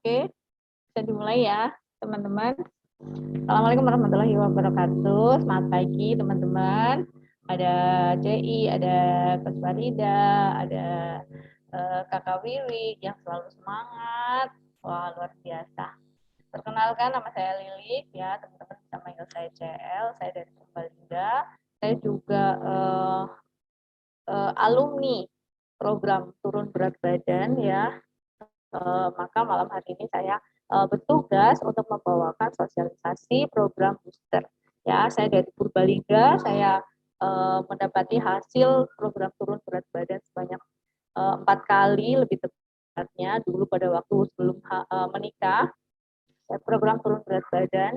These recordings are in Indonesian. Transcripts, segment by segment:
Oke, bisa dimulai ya, teman-teman. Assalamualaikum warahmatullahi wabarakatuh. Selamat pagi, teman-teman. Ada CI, ada Coach Farida, ada Kakak Wiwi yang selalu semangat. Wah, luar biasa. Perkenalkan, nama saya Lilik ya, teman-teman bisa manggil saya CL. Saya dari Purbalingga. Saya juga alumni program turun berat badan ya. Maka malam hari ini saya bertugas untuk membawakan sosialisasi program booster. Ya, saya dari Purbalingga, saya mendapati hasil program turun berat badan sebanyak 4 kali lebih tepatnya dulu pada waktu sebelum menikah. Saya program turun berat badan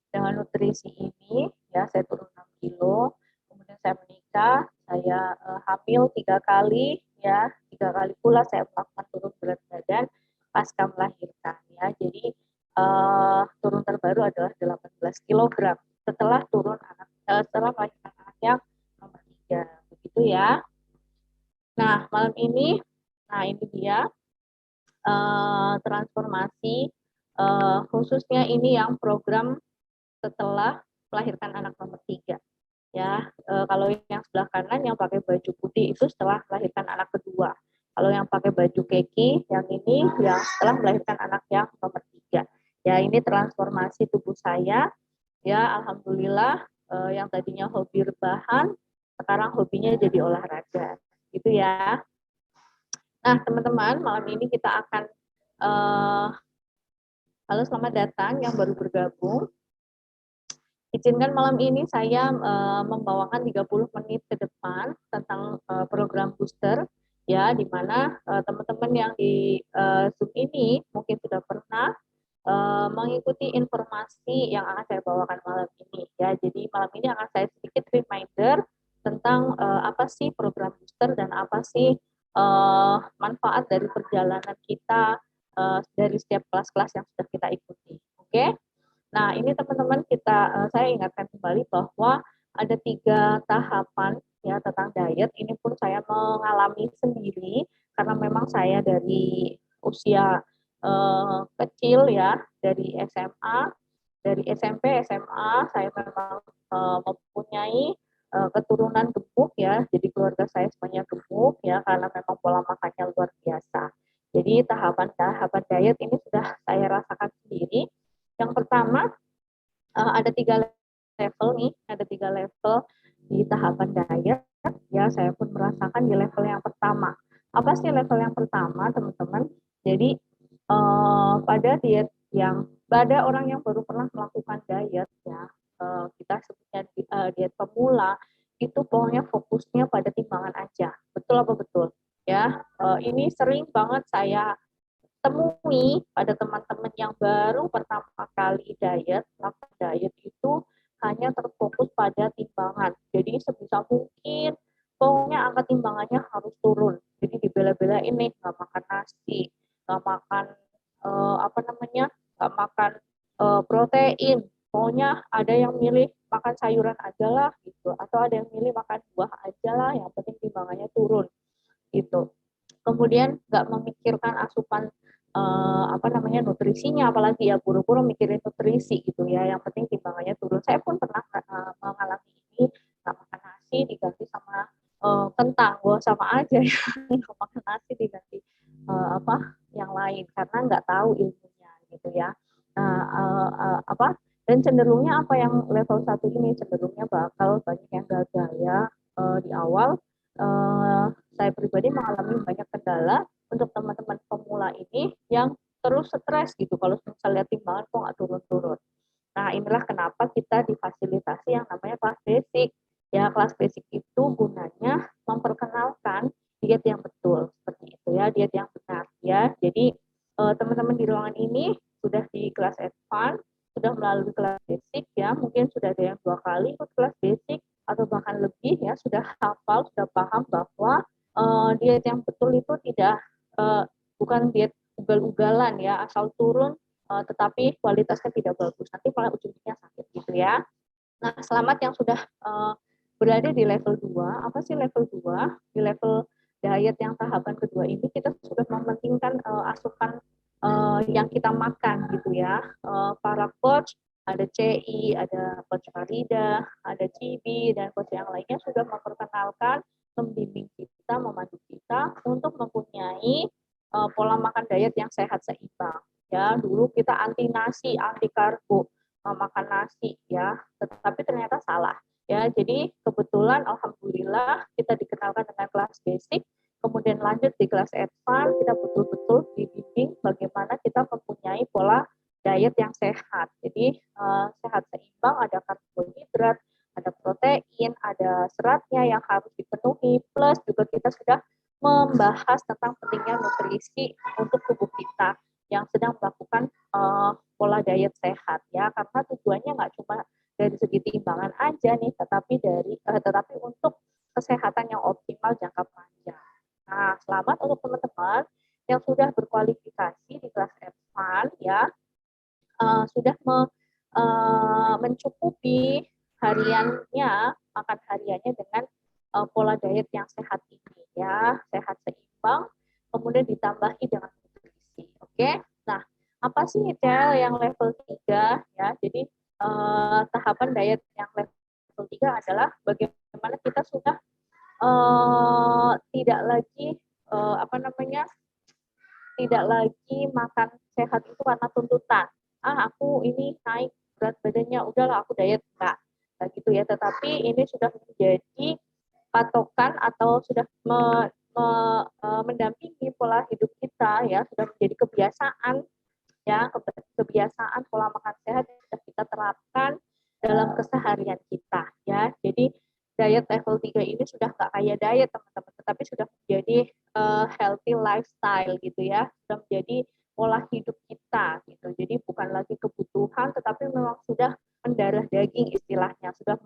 dengan nutrisi ini, ya saya turun 6 kilo. Kemudian saya menikah, saya hamil 3 kali, ya 3 kali pula saya melakukan turun berat badan pasca melahirkan, ya. Jadi turun terbaru adalah 18 kilogram setelah setelah melahirkan anak yang nomor 3, begitu ya. Nah malam ini, ini dia transformasi khususnya ini yang program setelah melahirkan anak nomor 3 ya. Kalau yang sebelah kanan yang pakai baju putih itu setelah melahirkan anak kedua. Kalau yang pakai baju keki yang ini yang setelah melahirkan anak yang nomor 3. Ya, ini transformasi tubuh saya. Ya, alhamdulillah yang tadinya hobi rebahan sekarang hobinya jadi olahraga. Gitu ya. Nah, teman-teman, malam ini kita akan halo, selamat datang yang baru bergabung. Izinkan malam ini saya membawakan 30 menit ke depan tentang program booster, ya, di mana teman-teman yang di Zoom ini mungkin sudah pernah mengikuti informasi yang akan saya bawakan malam ini, ya. Jadi malam ini akan saya sedikit reminder tentang apa sih program booster dan apa sih manfaat dari perjalanan kita dari setiap kelas-kelas yang sudah kita ikuti. Oke? Nah, ini teman-teman saya ingatkan kembali bahwa ada 3 tahapan ya tentang diet. Ini pun saya mengalami sendiri karena memang saya dari usia kecil ya, dari SMA, dari SMP, SMA saya memang mempunyai keturunan gemuk ya. Jadi keluarga saya semuanya gemuk ya karena memang pola makannya luar biasa. Jadi tahapan-tahapan diet ini sudah saya rasakan sendiri. Yang pertama ada 3 level nih, ada 3 level di tahapan diet. Ya, saya pun merasakan di level yang pertama. Apa sih level yang pertama, teman-teman? Jadi pada orang yang baru pernah melakukan diet, ya, kita sebutnya diet pemula, itu pokoknya fokusnya pada timbangan aja. Betul apa betul? Ya, ini sering banget saya temui pada teman-teman yang baru pertama kali melakukan diet itu hanya terfokus pada timbangan. Jadi sebisa mungkin pokoknya angka timbangannya harus turun. Jadi dibela-belain nih nggak makan nasi, nggak makan nggak makan protein. Pokoknya ada yang milih makan sayuran aja lah gitu, atau ada yang milih makan buah aja lah, yang penting timbangannya turun gitu. Kemudian nggak memikirkan asupan nutrisinya, apalagi ya buru-buru mikirin nutrisi gitu ya, yang penting timbangannya turun. Saya pun pernah mengalami ini, nggak makan nasi diganti sama kentang, wah sama aja ya. Nggak makan nasi diganti yang lain karena nggak tahu ilmunya gitu ya. Nah, dan cenderungnya apa yang level 1 ini cenderungnya bakal banyak yang gagal ya di awal. Saya pribadi mengalami banyak kendala untuk teman-teman pemula ini yang terus stres gitu kalau misalnya timbangan kok nggak turun-turun. Nah, inilah kenapa kita difasilitasi yang namanya kelas basic. Ya, kelas basic itu gunanya memperkenalkan diet yang betul, seperti itu ya, diet yang benar ya. Jadi teman-teman di ruangan ini sudah di kelas advance, sudah melalui kelas basic ya, mungkin sudah ada yang 2 kali ikut kelas basic atau bahkan lebih ya, sudah hafal, sudah paham bahwa diet yang betul itu bukan diet ugal-ugalan ya, asal turun tetapi kualitasnya tidak bagus, nanti malah ujungnya sakit gitu ya. Nah, selamat yang sudah berada di level 2. Apa sih level 2? Di level diet yang tahapan kedua ini kita sudah mementingkan asupan yang kita makan gitu ya. Para coach, ada CI, ada coach Farida, ada Cibi, dan coach yang lainnya sudah memperkenalkan, membimbing kita, memandu kita untuk mempunyai pola makan diet yang sehat seimbang. Ya, dulu kita anti nasi, anti karbo, makan nasi ya, tetapi ternyata salah. Ya, jadi kebetulan alhamdulillah kita dikenalkan dengan kelas basic, kemudian lanjut di kelas advance, kita betul-betul dibimbing bagaimana kita mempunyai pola diet yang sehat. Jadi sehat seimbang, ada karbohidrat, ada protein, ada seratnya yang harus dipenuhi, plus juga kita sudah membahas tentang pentingnya nutrisi untuk tubuh kita yang sedang melakukan pola diet sehat ya, karena tujuannya nggak cuma dari segi timbangan aja nih, tetapi untuk kesehatan yang optimal jangka panjang. Nah, selamat untuk teman-teman yang sudah berkualifikasi di kelas advance ya, sudah mencukupi hariannya, makan hariannya dengan pola diet yang sehat ini ya, sehat seimbang, kemudian ditambahi dengan nutrisi. Oke. Nah, apa sih ideal yang level 3 ya? Jadi tahapan diet yang level 3 adalah bagaimana kita sudah tidak lagi tidak lagi makan sehat itu karena tuntutan. Aku ini naik berat badannya, udahlah aku diet, enggak. Nah, gitu ya. Tetapi ini sudah menjadi patokan atau sudah mendampingi pola hidup kita ya, sudah menjadi kebiasaan ya, kebiasaan pola makan sehat yang sudah kita terapkan dalam keseharian kita ya. Jadi diet level 3 ini sudah nggak kayak diet teman-teman, tetapi sudah menjadi healthy lifestyle gitu ya, sudah menjadi pola hidup kita gitu. Jadi bukan lagi kebutuhan, tetapi memang sudah mendarah daging istilahnya, sudah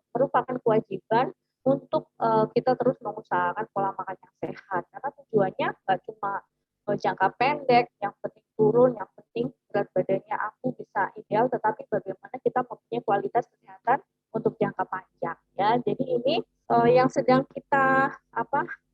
merupakan kewajiban untuk kita terus mengusahakan pola makan yang sehat. Karena tujuannya nggak cuma jangka pendek, yang penting turun, yang penting berat badannya aku bisa ideal, tetapi bagaimana kita mempunyai kualitas kesehatan untuk jangka panjang ya. Jadi ini yang sedang kita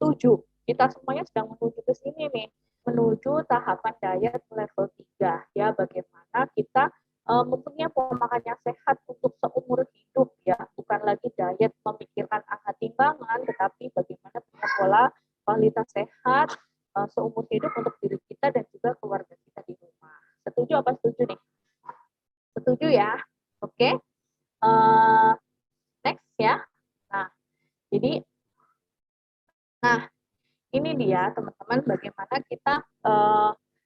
tuju. Kita semuanya sedang menuju ke sini nih, menuju tahapan diet level 3 ya, bagaimana kita mempunyai pola makan yang sehat untuk seumur hidup ya, bukan lagi diet memikirkan angka timbangan, tetapi bagaimana punya pola kualitas sehat seumur hidup untuk diri kita dan juga keluarga kita di rumah. Setuju apa setuju nih? Setuju ya? Oke. Next ya. Nah, jadi ini dia teman-teman bagaimana kita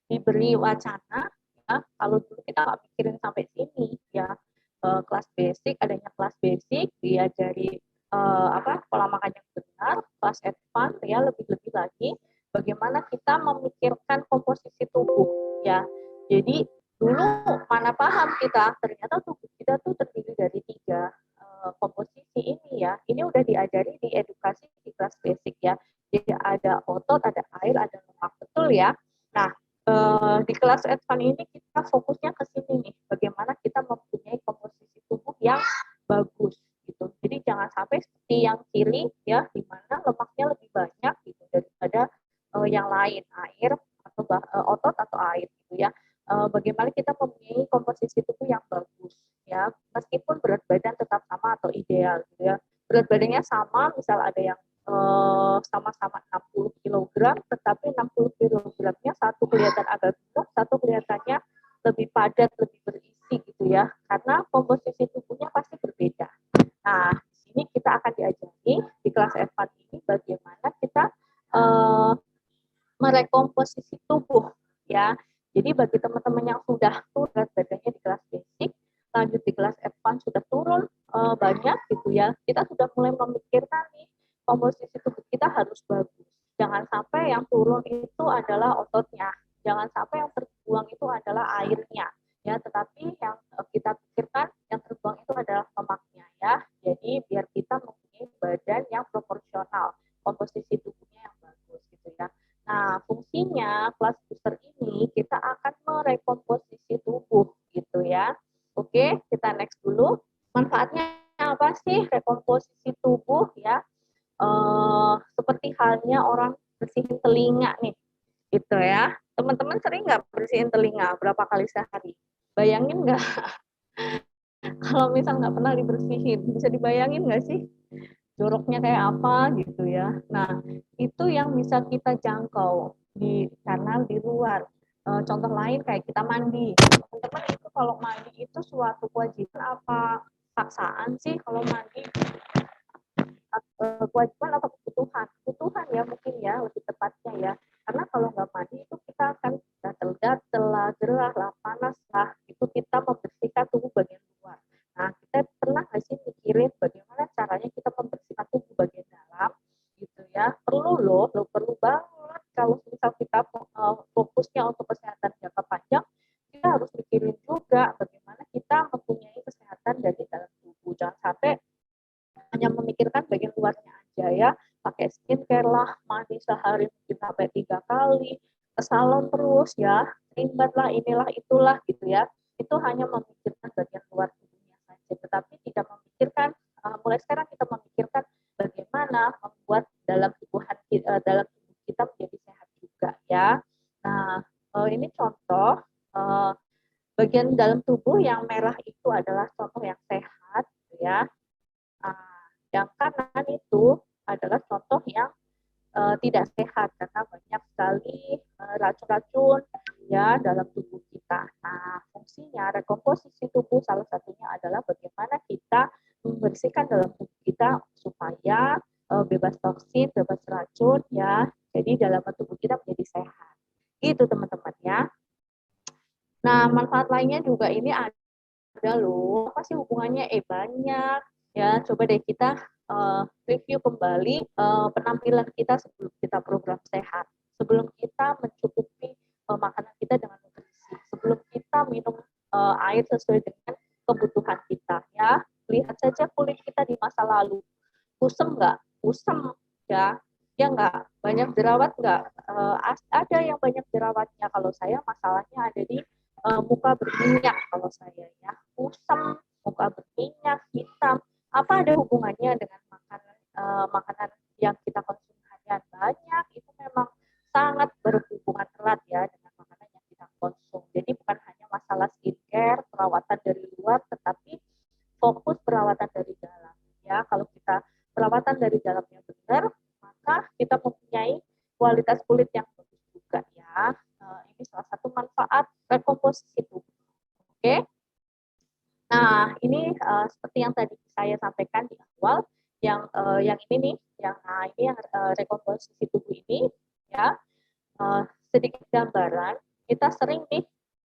diberi wacana ya, kalau dulu kita nggak mikirin sampai sini ya, kelas basic, adanya kelas basic diajari pola makan yang benar, kelas advance ya, lebih-lebih lagi bagaimana kita memikirkan komposisi tubuh ya. Jadi dulu mana paham kita, ternyata tubuh kita tuh terdiri dari 3 komposisi ini ya. Ini udah diajari di edukasi di kelas basic ya. Jadi ada otot, ada air, ada lemak, betul ya. Nah, di kelas advance ini kita fokusnya ke sini nih, bagaimana kita mempunyai komposisi tubuh yang bagus gitu. Jadi jangan sampai seperti yang kiri ya, di mana lemaknya lebih banyak gitu daripada yang lain, air atau otot atau air gitu ya. Bagaimana kita mempunyai komposisi tubuh yang bagus ya, meskipun berat badan tetap sama atau ideal gitu ya. Berat badannya sama, misal ada yang sama-sama 60 kg, tetapi 60 kg-nya satu kelihatan agak gemuk, satu kelihatannya lebih padat, lebih berisi gitu ya, karena komposisi tubuhnya pasti berbeda. Nah, di sini kita akan diajari di kelas F4 ini bagaimana kita merekomposisi tubuh ya. Jadi bagi teman-teman yang sudah turun berat badannya di kelas basic, lanjut di kelas advance sudah turun banyak gitu ya, kita sudah mulai memikirkan nih komposisi tubuh kita harus bagus. Jangan sampai yang turun itu adalah ototnya, jangan sampai yang terbuang itu adalah airnya ya, tetapi yang kita pikirkan yang terbuang itu adalah lemaknya ya. Jadi biar kita mempunyai badan yang proporsional, komposisi tubuhnya yang bagus gitu ya. Nah, fungsinya kelas booster ini kita akan merekomposisi tubuh gitu ya. Oke, kita next dulu. Manfaatnya apa sih rekomposisi tubuh ya? Seperti halnya orang bersihin telinga nih, gitu ya. Teman-teman teman-teman sering nggak bersihin telinga berapa kali sehari? Bayangin nggak kalau misal nggak pernah dibersihin, bisa dibayangin nggak sih joroknya kayak apa gitu ya. Nah, itu yang bisa kita jangkau di karena di luar. Contoh lain kayak kita mandi. Teman-teman itu kalau mandi itu suatu kewajiban apa paksaan sih kalau mandi? Kewajiban atau kebutuhan? Kebutuhan ya mungkin ya lebih tepatnya ya. Karena kalau nggak mandi itu kita akan gatel-gatel lah, gerah lah, panas lah. Itu kita membersihkan tubuh bagian luar. Nah, kita pernah nggak sih mikirin bagaimana caranya kita membersihkan tubuh bagian dalam gitu ya? Lo perlu banget kalau misal kita fokusnya untuk kesehatan jangka panjang, kita harus mikirin juga bagaimana kita mempunyai kesehatan dari dalam tubuh. Jangan sampai hanya memikirkan bagian luarnya aja ya, pakai skincare lah, mandi sehari mungkin sampai 3 kali, ke salon terus ya, rimbat lah, inilah itulah gitu ya. Itu hanya memikirkan bagian luar tubuhnya saja, tetapi tidak memikirkan mulai sekarang kita memikirkan bagaimana membuat dalam tubuh kita menjadi sehat juga ya. Nah, ini contoh bagian dalam tubuh yang merah itu adalah contoh yang sehat ya. Yang kanan itu adalah contoh yang tidak sehat karena banyak sekali racun-racun ya dalam tubuh kita. Nah, fungsinya rekomposisi tubuh salah satunya adalah bagaimana kita membersihkan dalam tubuh kita supaya bebas toksin, bebas racun ya. Jadi dalam tubuh kita menjadi sehat. Itu teman-teman ya. Nah, manfaat lainnya juga ini ada loh. Apa sih hubungannya? Banyak. Ya, coba deh kita review kembali penampilan kita sebelum kita program sehat. Sebelum kita mencukupi makanan kita dengan nutrisi. Sebelum kita minum air sesuai dengan kebutuhan kita. Ya, lihat saja kulit kita di masa lalu. Kusam nggak? Kusam ya. Ya nggak? Banyak jerawat nggak? Ada yang banyak jerawatnya. Kalau saya masalahnya ada di muka berminyak kalau saya ya, kusam, muka berminyak, hitam. Apa ada hubungannya dengan makanan yang kita konsumsi harian? Banyak, itu memang sangat berhubungan erat ya dengan makanan yang kita konsumsi. Jadi bukan hanya masalah skincare, perawatan dari luar, tetapi fokus perawatan dari dalam. Ya, kalau kita perawatan dari dalamnya benar, maka kita mempunyai kualitas kulit yang bagus juga ya. Ini salah satu manfaat rekomposisi tubuh. Oke. Nah, ini seperti yang tadi saya sampaikan di awal, yang ini nih, yang rekomposisi tubuh ini ya. Sedikit gambaran, kita sering nih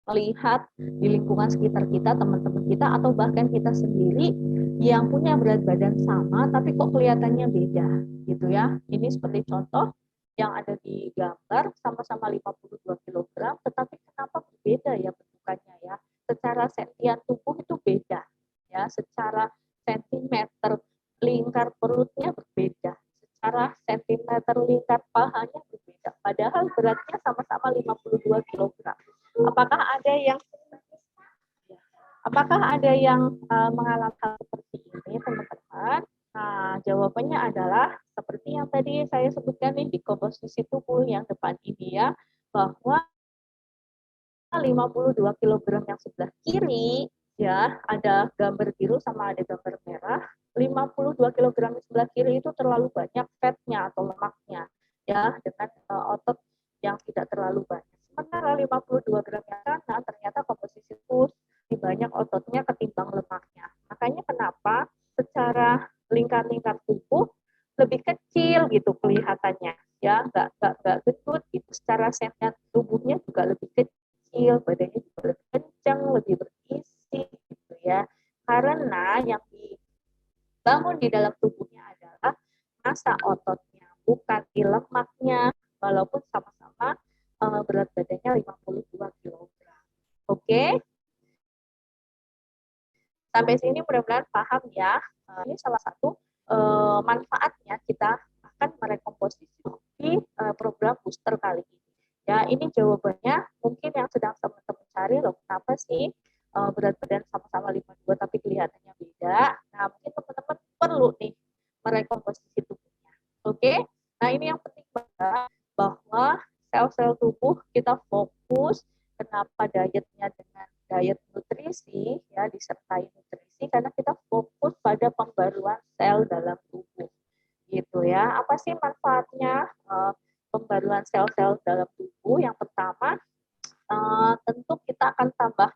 melihat di lingkungan sekitar kita, teman-teman kita, atau bahkan kita sendiri yang punya berat badan sama, tapi kok kelihatannya beda, gitu ya. Ini seperti contoh yang ada di gambar, sama-sama 52 kg, tetapi kenapa berbeda ya bentukannya ya? Secara sentian tubuh itu beda, ya. Secara sentimeter lingkar perutnya berbeda, secara sentimeter lingkar pahanya berbeda. Padahal beratnya sama-sama 52 kg. Apakah ada yang mengalami hal seperti ini, teman-teman? Nah, jawabannya adalah seperti yang tadi saya sebutkan nih di komposisi tubuh yang depan ini ya, bahwa 52 kg yang sebelah kiri ya, ada gambar biru sama ada gambar merah. 52 kg yang sebelah kiri itu terlalu banyak fatnya atau lemaknya ya, dengan otot yang tidak terlalu banyak. Sementara 52 gram yang kanan ternyata komposisi tubuh lebih banyak ototnya ketimbang lemaknya. Makanya kenapa secara lingkar-lingkar tubuh lebih kecil gitu kelihatannya ya, nggak gendut gitu. Secara sentian tubuhnya juga lebih kecil, badannya juga lebih kencang, lebih berisi gitu ya. Karena yang dibangun di dalam tubuhnya adalah massa ototnya, bukan di lemaknya, walaupun sama-sama berat badannya 52 kg. Oke? Sampai sini mudah-mudahan paham ya. Ini salah satu manfaatnya kita akan merekomposisi program booster kali ini. Ya, ini jawabannya mungkin yang sedang teman-teman cari loh, kenapa sih berat badan sama-sama 52 tapi kelihatannya beda. Nah, mungkin teman-teman perlu nih merekomposisi tubuhnya. Oke? Nah, ini yang penting banget bahwa sel-sel tubuh kita fokus pembaruan sel dalam tubuh. Gitu ya. Apa sih manfaatnya pembaruan sel-sel dalam tubuh? Yang pertama, tentu kita akan tambah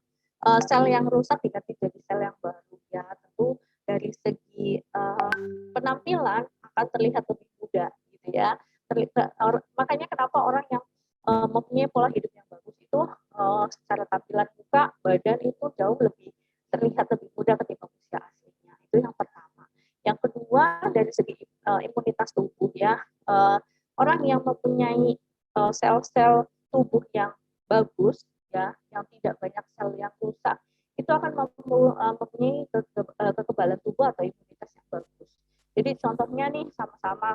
sel yang rusak diganti jadi sel yang baru ya. Tentu dari segi penampilan akan terlihat lebih muda gitu ya. Makanya kenapa orang yang mempunyai pola hidup yang bagus itu secara tampilan muka, badan itu jauh lebih terlihat lebih muda ketimbang usia aslinya. Itu yang pertama. Yang kedua dari segi imunitas tubuh ya, orang yang mempunyai sel-sel tubuh yang bagus ya, yang tidak banyak sel yang rusak, itu akan mempunyai kekebalan tubuh atau imunitas yang bagus. Jadi contohnya nih sama-sama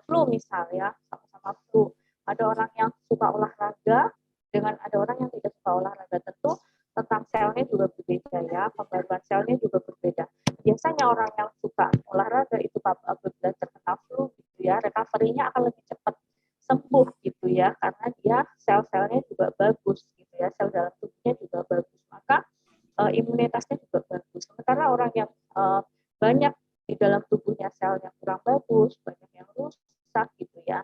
flu misalnya, sama-sama flu. Ada orang yang suka olahraga dengan ada orang yang tidak suka olahraga. Tentu tentang selnya juga berbeda ya, pembaruan selnya juga berbeda. Biasanya orang yang suka olahraga itu apabila terkena flu gitu ya, recovery-nya akan lebih cepat sembuh gitu ya, karena dia sel-selnya juga bagus gitu ya, sel dalam tubuhnya juga bagus, maka imunitasnya juga bagus. Sementara orang yang banyak di dalam tubuhnya sel yang kurang bagus, banyak yang rusak gitu ya,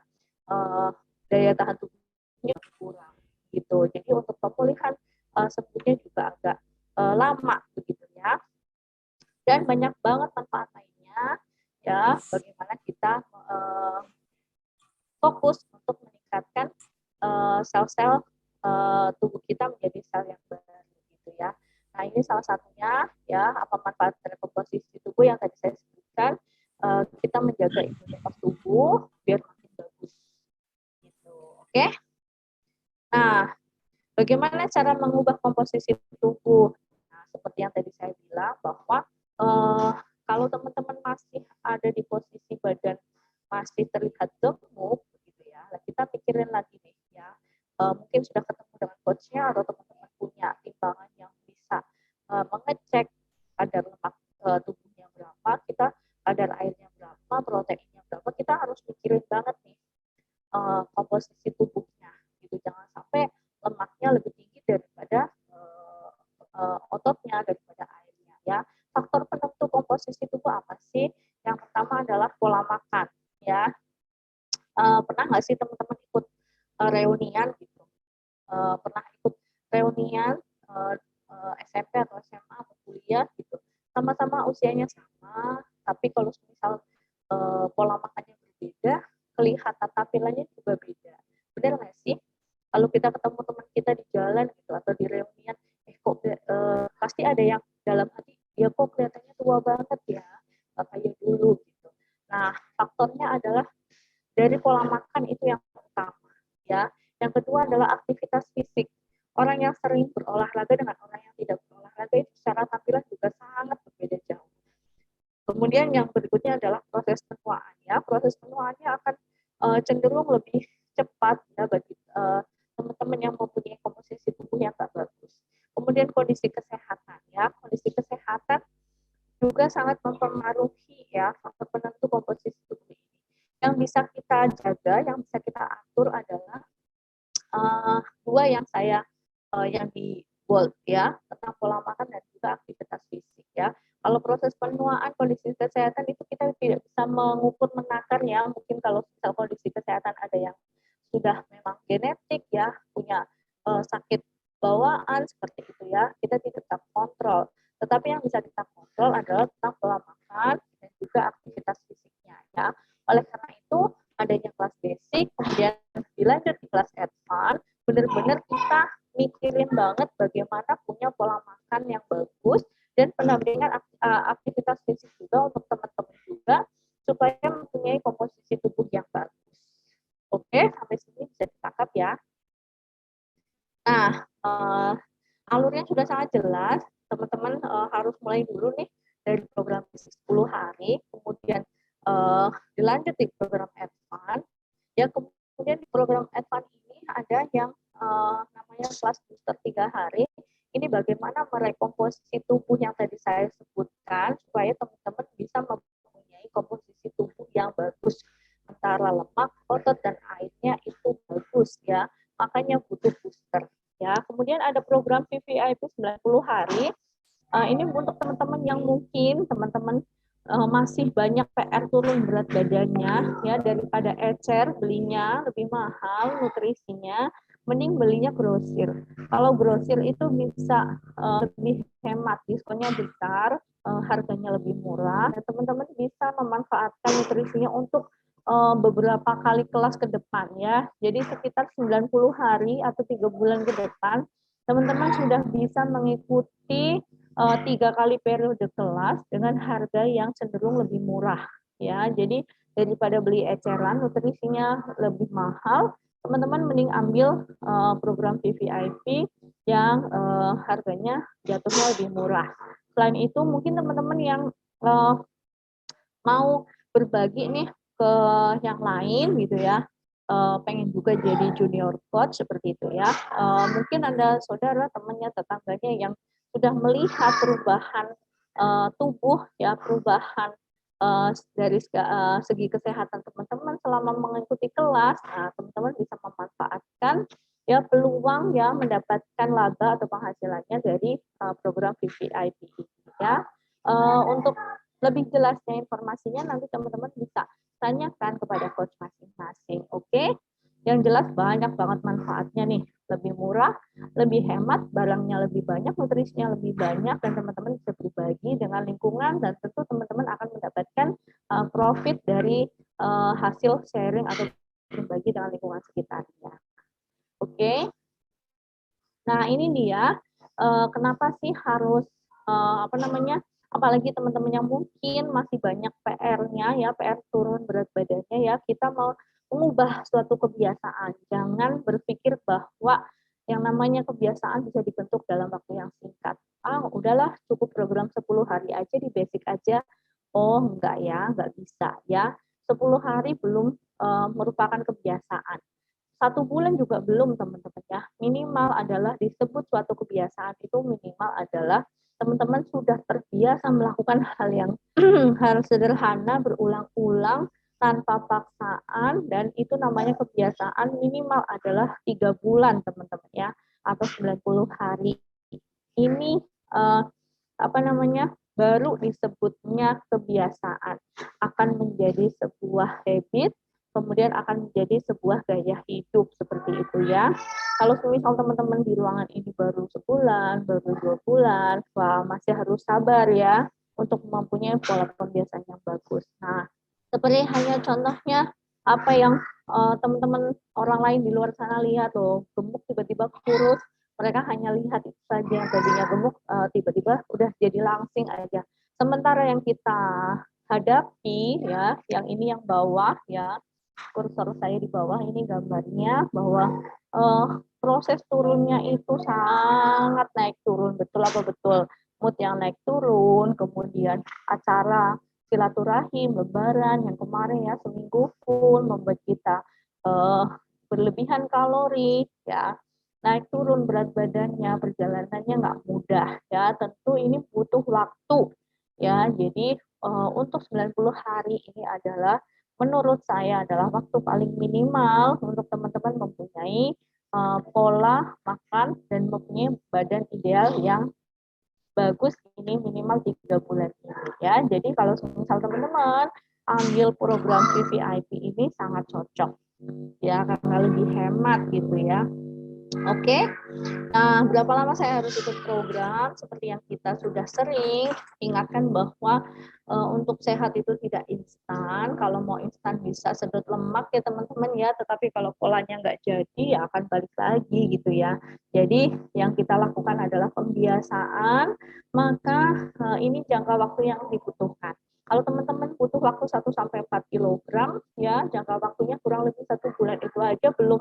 daya tahan tubuhnya kurang gitu. Jadi untuk pemulihan sembuhnya juga agak lama begitu ya. Dan banyak banget manfaat lainnya ya, bagaimana kita fokus untuk meningkatkan sel-sel tubuh kita menjadi sel yang baru gitu ya. Nah ini salah satunya ya, apa manfaat dari komposisi tubuh yang tadi saya sebutkan, kita menjaga imunitas tubuh biar makin bagus gitu. Oke. Nah, bagaimana cara mengubah komposisi tubuh? Nah, seperti yang tadi saya bilang bahwa kalau teman-teman masih ada di posisi badan masih terlihat gemuk begitu ya, nah kita pikirin lagi nih ya, mungkin sudah ketemu dengan coachnya atau teman-teman punya timbangan yang bisa mengecek kadar lemak tubuhnya berapa, kita kadar airnya berapa, proteinnya berapa, kita harus pikirin banget nih komposisi tubuhnya gitu, jangan sampai lemaknya lebih tinggi daripada ototnya, daripada airnya ya. Faktor penentu komposisi tubuh apa sih? Yang pertama adalah pola makan ya. Pernah nggak sih teman-teman ikut reunian gitu? Pernah ikut reunian SMP atau SMA atau kuliah gitu? Sama-sama usianya sama, tapi kalau misal pola makannya berbeda, kelihatan tampilannya juga beda. Benar nggak sih? Kalau kita ketemu teman kita di jalan gitu atau di reunian, kok pasti ada yang dalam hati, ya kok kelihatannya tua banget ya, nggak kayak dulu gitu. Nah, faktornya adalah dari pola makan itu yang pertama ya. Yang kedua adalah aktivitas fisik. Orang yang sering berolahraga dengan orang yang tidak berolahraga itu secara tampilan juga sangat berbeda jauh. Kemudian yang berikutnya adalah proses penuaan ya. Proses penuaannya akan cenderung lebih cepat ya bagi teman-teman yang mempunyai komposisi tubuh yang tak bagus. Kemudian kondisi kesehatan ya. Kondisi kesehatan juga sangat mempengaruhi ya faktor penentu komposisi tubuh ini. Yang bisa kita jaga, yang bisa kita atur adalah dua yang saya yang di bold ya, tentang pola makan dan juga aktivitas fisik ya. Kalau proses penuaan kondisi kesehatan itu kita tidak bisa mengukur menakar ya. Mungkin kalau misal kondisi kesehatan ada yang sudah memang genetik ya, punya sakit bawaan seperti itu ya, kita tidak bisa kontrol. Tetapi yang bisa kita kontrol adalah tentang pola makan dan juga aktivitas fisiknya ya. Oleh karena itu adanya kelas basic, kemudian dilanjut di kelas advance, benar-benar kita mikirin banget bagaimana punya pola makan yang bagus dan pendampingan aktivitas fisik juga untuk teman-teman juga supaya mempunyai komposisi tubuh yang bagus. Oke, sampai sini bisa ditangkap ya. Nah, alurnya sudah sangat jelas. Teman-teman harus mulai dulu nih dari program 10 hari, kemudian dilanjut di program advance. Ya, kemudian di program advance ini ada yang namanya kelas booster 3 hari. Ini bagaimana merekomposisi tubuh yang tadi saya sebutkan supaya teman-teman bisa mempunyai komposisi tubuh yang bagus, antara lemak, otot, dan airnya itu bagus ya. Makanya butuh booster ya. Kemudian ada program VVIP 90 hari. Ini untuk teman-teman yang mungkin teman-teman masih banyak PR turun berat badannya ya, daripada ecer belinya lebih mahal nutrisinya, mending belinya grosir. Kalau grosir itu bisa lebih hemat, diskonnya besar, harganya lebih murah, dan teman-teman bisa memanfaatkan nutrisinya untuk beberapa kali kelas ke depan ya. Jadi sekitar 90 hari atau 3 bulan ke depan, teman-teman sudah bisa mengikuti 3 kali periode kelas dengan harga yang cenderung lebih murah ya. Jadi daripada beli eceran nutrisinya lebih mahal, teman-teman mending ambil program VVIP yang harganya jatuhnya lebih murah. Selain itu mungkin teman-teman yang uh, mau berbagi nih ke yang lain gitu ya, pengen juga jadi junior coach seperti itu ya, mungkin ada saudara, temannya, tetangganya yang sudah melihat perubahan tubuh ya, perubahan dari segi kesehatan teman-teman selama mengikuti kelas. Nah, teman-teman bisa memanfaatkan ya peluang ya mendapatkan laba atau penghasilannya dari program VVIP ini ya. Untuk lebih jelasnya informasinya nanti teman-teman bisa tanyakan kepada coach masing-masing. Oke? Yang jelas banyak banget manfaatnya nih. Lebih murah, lebih hemat, barangnya lebih banyak, nutrisinya lebih banyak, dan teman-teman bisa berbagi dengan lingkungan, dan tentu teman-teman akan mendapatkan profit dari hasil sharing atau berbagi dengan lingkungan sekitarnya. Oke? Nah, ini dia kenapa sih harus apa namanya? Apalagi teman-teman yang mungkin masih banyak PR-nya ya, PR turun berat badannya ya, kita mau mengubah suatu kebiasaan. Jangan berpikir bahwa yang namanya kebiasaan bisa dibentuk dalam waktu yang singkat. Ah, udahlah cukup program 10 hari aja, di basic aja. Oh, enggak ya, enggak bisa ya. 10 hari belum merupakan kebiasaan. 1 bulan juga belum teman-teman ya. Minimal adalah disebut suatu kebiasaan itu minimal adalah teman-teman sudah terbiasa melakukan hal yang hal sederhana berulang-ulang tanpa paksaan, dan itu namanya kebiasaan minimal adalah 3 bulan teman-teman ya, atau 90 hari. Ini apa namanya, baru disebutnya kebiasaan, akan menjadi sebuah habit, kemudian akan menjadi sebuah gaya hidup seperti itu ya. Kalau misal teman-teman di ruangan ini baru sebulan, baru 2 bulan, wah masih harus sabar ya untuk mempunyai pola kebiasaan yang bagus. Nah, seperti hanya contohnya apa yang teman-teman orang lain di luar sana lihat loh, gemuk tiba-tiba kurus, mereka hanya lihat itu saja, yang tadinya gemuk tiba-tiba udah jadi langsing aja. Sementara yang kita hadapi ya, yang ini yang bawah ya, kursor saya di bawah ini gambarnya bahwa proses turunnya itu sangat naik turun, betul apa betul? Mood yang naik turun, kemudian acara silaturahim, lebaran yang kemarin ya seminggu full membuat kita berlebihan kalori ya, naik turun berat badannya, perjalanannya nggak mudah ya, tentu ini butuh waktu ya. Jadi untuk 90 hari ini adalah menurut saya adalah waktu paling minimal untuk teman-teman mempunyai pola makan dan mempunyai badan ideal yang bagus, ini minimal 3 bulan ini ya. Jadi kalau misal teman-teman ambil program VVIP ini sangat cocok ya, karena lebih hemat gitu ya. Oke, nah berapa lama saya harus ikut program? Seperti yang kita sudah sering ingatkan bahwa untuk sehat itu tidak instan. Kalau mau instan bisa sedot lemak ya teman-teman ya, tetapi kalau polanya nggak jadi ya akan balik lagi gitu ya. Jadi yang kita lakukan adalah pembiasaan, maka ini jangka waktu yang dibutuhkan. Kalau teman-teman butuh waktu 1-4 kilogram ya, jangka waktunya kurang lebih 1 bulan itu aja belum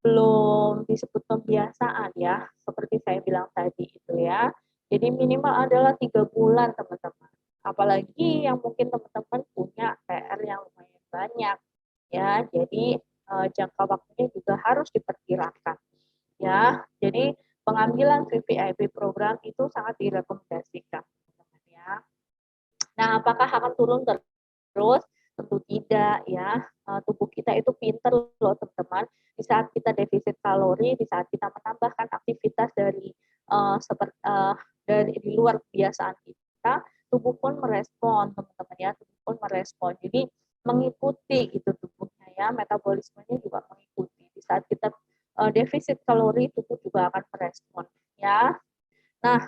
belum disebut pembiasaan ya, seperti saya bilang tadi itu ya. Jadi minimal adalah 3 bulan teman-teman. Apalagi yang mungkin teman-teman punya PR yang lumayan banyak ya. Jadi jangka waktunya juga harus diperkirakan ya. Jadi pengambilan VVIP program itu sangat direkomendasikan teman-teman ya. Nah, apakah akan turun terus? Tentu tidak ya. Tubuh kita itu pinter loh teman-teman. Di saat kita defisit kalori, di saat kita menambahkan aktivitas dari seperti dari di luar kebiasaan kita, tubuh pun merespon, teman-teman ya, tubuh pun merespon. Jadi mengikuti gitu tubuhnya ya, metabolismenya juga mengikuti. Di saat kita defisit kalori, tubuh juga akan merespon ya. Nah,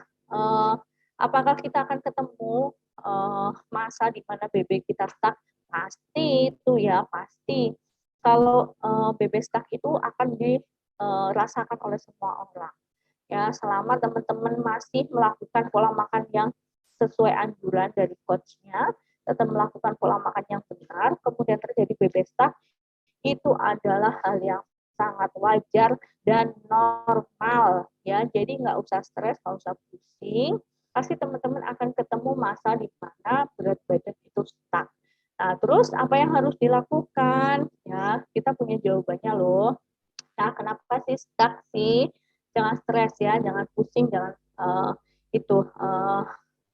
apakah kita akan ketemu masa di mana BB kita stuck? Pasti itu ya, pasti. Kalau BB stuck itu akan dirasakan oleh semua orang. Ya, selama teman-teman masih melakukan pola makan yang sesuai anjuran dari coachnya, tetap melakukan pola makan yang benar, kemudian terjadi BB stuck, itu adalah hal yang sangat wajar dan normal ya. Jadi nggak usah stres, nggak usah pusing. Pasti teman-teman akan ketemu masa di mana berat badan itu stuck. Nah, terus apa yang harus dilakukan? Ya, kita punya jawabannya loh. Nah, kenapa sih stuck sih? Jangan stres ya, jangan pusing, jangan itu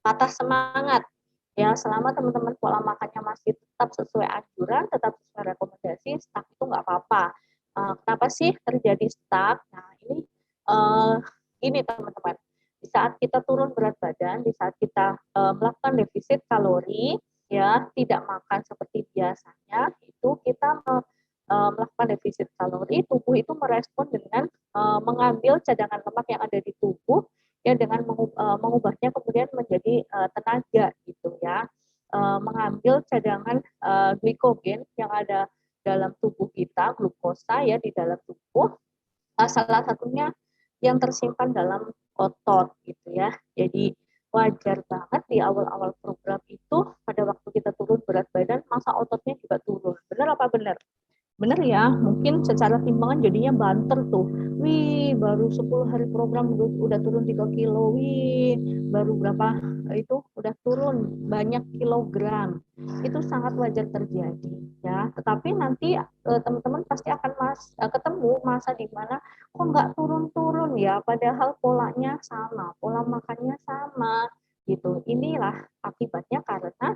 patah semangat. Ya, selama teman-teman pola makannya masih tetap sesuai anjuran, tetap sesuai rekomendasi, stuck itu nggak apa-apa. Kenapa sih terjadi stuck? Nah, ini teman-teman. Di saat kita turun berat badan, di saat kita melakukan defisit kalori, ya tidak makan seperti biasanya, itu kita melakukan defisit kalori, tubuh itu merespon dengan mengambil cadangan lemak yang ada di tubuh ya dengan mengubahnya kemudian menjadi tenaga gitu ya. Mengambil cadangan glikogen yang ada dalam tubuh kita, glukosa ya di dalam tubuh, salah satunya yang tersimpan dalam otot gitu ya. Jadi wajar banget di awal-awal program itu pada waktu kita turun berat badan masa ototnya juga turun. Benar apa benar? Bener ya, mungkin secara timbangan jadinya banter tuh. Wih, baru 10 hari program udah turun 3 kilo. Wih, baru berapa itu udah turun banyak kilogram. Itu sangat wajar terjadi ya. Tetapi nanti teman-teman pasti akan ketemu masa di mana kok nggak turun-turun ya, padahal polanya sama, pola makannya sama gitu. Inilah akibatnya karena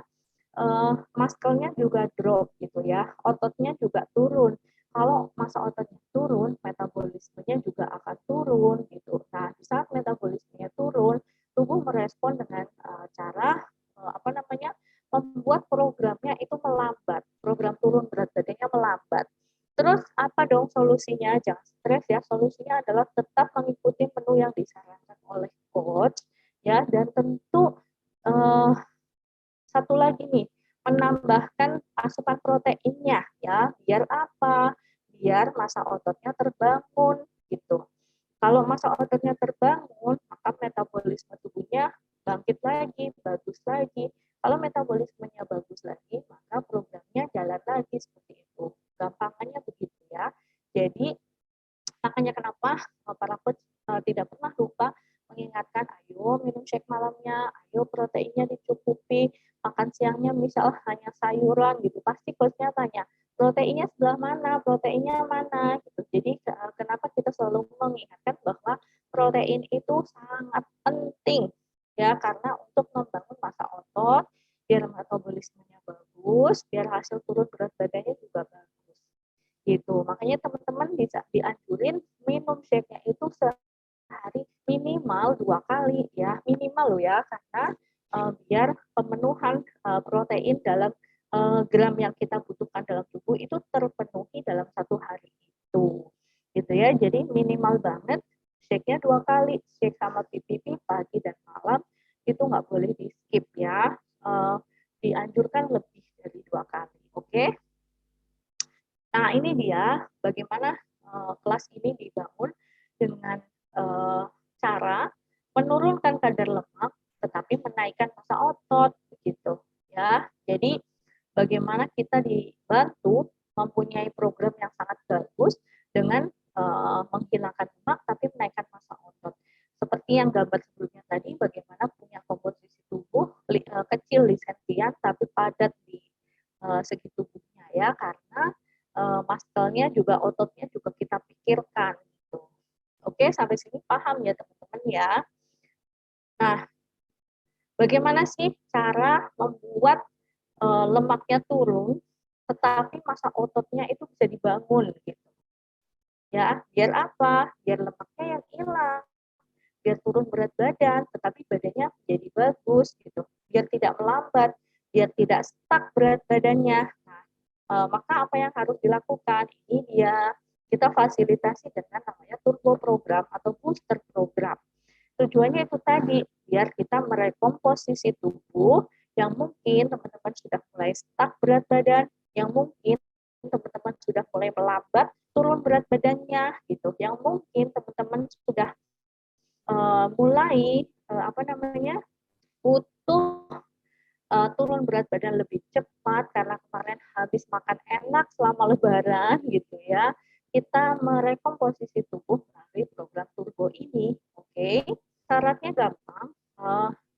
muscle-nya juga drop gitu ya, ototnya juga turun. Kalau masa ototnya turun, metabolismenya juga akan turun gitu. Nah, di saat metabolismenya turun, tubuh merespon dengan cara apa namanya membuat programnya itu melambat, program turun berat badannya melambat. Terus apa dong solusinya? Jangan stres ya. Solusinya adalah tetap mengikuti menu yang disarankan oleh coach ya, dan tentu uh, satu lagi nih, menambahkan asupan proteinnya ya. Biar apa? Biar massa ototnya terbangun gitu. Kalau massa ototnya terbangun, maka metabolisme tubuhnya bangkit lagi, bagus lagi. Kalau metabolismenya bagus lagi, maka programnya jalan lagi seperti itu. Gampangannya begitu ya. Jadi makanya kenapa para coach tidak pernah lupa mengingatkan, ayo minum shake malamnya, ayo proteinnya dicukupi, makan siangnya misal hanya sayuran gitu. Pasti coachnya tanya, proteinnya sebelah mana, proteinnya mana gitu. Jadi kenapa kita selalu mengingatkan bahwa protein itu sangat penting ya, karena untuk membangun massa otot, biar metabolismenya bagus, biar hasil turun berat badannya juga bagus gitu. Makanya teman-teman bisa dianjurin minum shake-nya itu sehari minimal 2 kali ya, minimal loh ya, karena biar pemenuhan protein dalam gram yang kita butuhkan dalam tubuh itu terpenuhi dalam 1 hari itu, gitu ya. Jadi minimal banget shake-nya 2 kali, shake sama PPP pagi dan malam itu nggak boleh di skip ya. Dianjurkan lebih dari 2 kali, oke? Nah, ini dia bagaimana kelas ini dibangun dengan cara menurunkan kadar lemak tetapi menaikkan massa otot begitu ya. Jadi bagaimana kita dibantu mempunyai program yang sangat bagus dengan menghilangkan lemak tapi menaikkan massa otot. Seperti yang gambar sebelumnya tadi, bagaimana punya komposisi tubuh kecil di sentian tapi padat di segi tubuhnya ya, karena muscle-nya juga ototnya juga kita pikirkan gitu. Oke, sampai sini paham ya teman-teman ya. Nah, bagaimana sih cara membuat lemaknya turun tetapi massa ototnya itu bisa dibangun gitu. Ya, biar apa? Biar lemaknya yang hilang, biar turun berat badan, tetapi badannya jadi bagus gitu, biar tidak melambat, biar tidak stuck berat badannya. Nah, maka apa yang harus dilakukan? Ini dia, kita fasilitasi dengan namanya turbo program atau booster program. Tujuannya itu tadi, biar kita merekomposisi tubuh yang mungkin teman-teman sudah mulai stuck berat badan, yang mungkin teman-teman sudah mulai melambat turun berat badannya gitu, yang mungkin teman-teman sudah mulai butuh turun berat badan lebih cepat karena kemarin habis makan enak selama lebaran gitu ya. Kita merekomposisi tubuh melalui program turbo ini. Oke, syaratnya gampang.